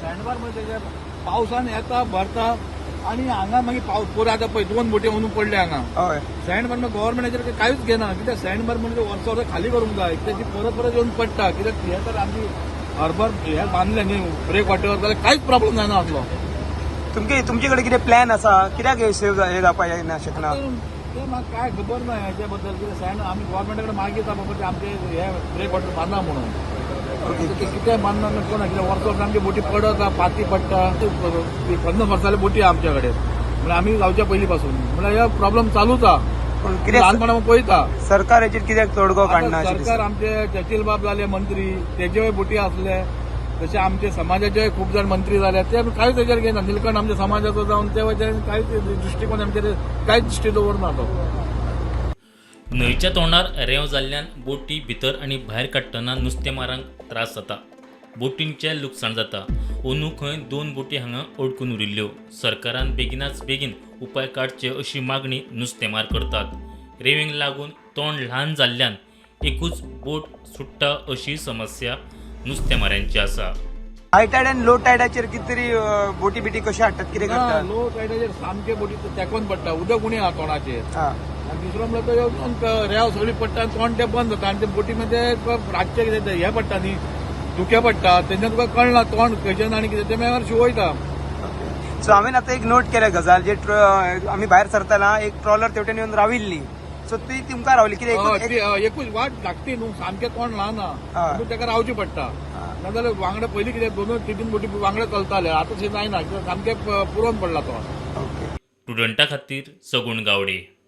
Sandbar मध्ये पावसान येता भरता आणि हांगा मागीर पावस पयर आतां पळय 2 बोटी म्हणून पडले हांगा हय सँडबार मागीर गव्हर्नमेंटाचेर कांयच घेना कित्याक सँडबार म्हणजे वर्स खाली करूंक जाय त्याची परत परत येवन पडटा कित्याक हे तर आमची हरभर हे बांदले न्ही ब्रेक वॉटर जाल्यार कांयच प्रॉब्लेम जायना आसलो. तुमचे कडेन कितें प्लॅन आसा कित्याक हे सेव हे जावपा येना शकना? ते म्हाका काय खबर ना हेच्या बद्दल कितें सँड आमी गव्हर्नमेंटा कडेन मागिता बाबा ते आमचे हे ब्रेक वॉटर बांदा म्हणून ते कितें बांदना कोणा कित्याक वर्स आमची बोटी पडत पाती पडटा 50 वर्सांतली बोटी आमच्या कडेन म्हणजे आमी जावच्या पयलीं पासून म्हळ्यार हे प्रॉब्लेम चालूच आहा. कितें ल्हानपणा पळयता सरकार हेचेर कित्याक तोडगो काडना? सरकार आमचे चर्चिल बाब जाले मंत्री तेजेय बोटी आसले तशें आमचे समाजाचे खूब जाण मंत्री जाले ते कांयच तेजेर घेयना. निलकंठ आमच्या समाजाचो जावन ते वटेन कांयच दृश्टीकोन आमचेर कांयच दृश्टी दवरना तो. न्हंयच्या तोंडार रेंव जाल्ल्यान बोटी भितर आनी भायर काडटना नुस्तेमारांक त्रास जाता. बोटींचें लुकसाण जाता. अंदू खंय 2 बोटी हांगा अडकून उरिल्ल्यो. सरकारान बेगिनाच बेगीन उपाय काडचे अशी मागणी नुस्तेमार करतात. रेंवेक लागून तोंड ल्हान जाल्ल्यान एकूच बोट सुट्टा अशी समस्या नुस्तेमारांची आसा. हाय टायड आनी लो टायडाचेर कितें तरी बोटी बिटी कशें हाडटात कितें करतात? लो सायडाचेर सामके बोटी तेकोन पडटा उदक उणें आहा तोंडाचेर आनी दुसरो म्हणल्यार तो येवन रेंव सगळी पडटा आनी तोंड तें बंद जाता आनी ते बोटी मध्ये रातचे कितें हे पडटा न्ही धुके पडटा तेन्ना तुका कळना तोंड खंयच्यान आनी कितें ते मेळार शिवयता. सो हांवें आतां एक नोट केल्या गजाल जे आमी भायर सरतना एक ट्रॉलर तेवटेन येवन राविल्ली सो ती तुमकां रावली कितें एकूच वाट धाकटी न्हू सामकें तोंड ल्हान आहा पूण तेका रावची पडटा नाजाल्यार वांगडा पयलीं कितें 2-3 बोटी वांगडा चलताले आतां तशें जायना कित्याक सामकें पुरोन पडला तो. स्टुडंटा खातीर सगूण गावडे.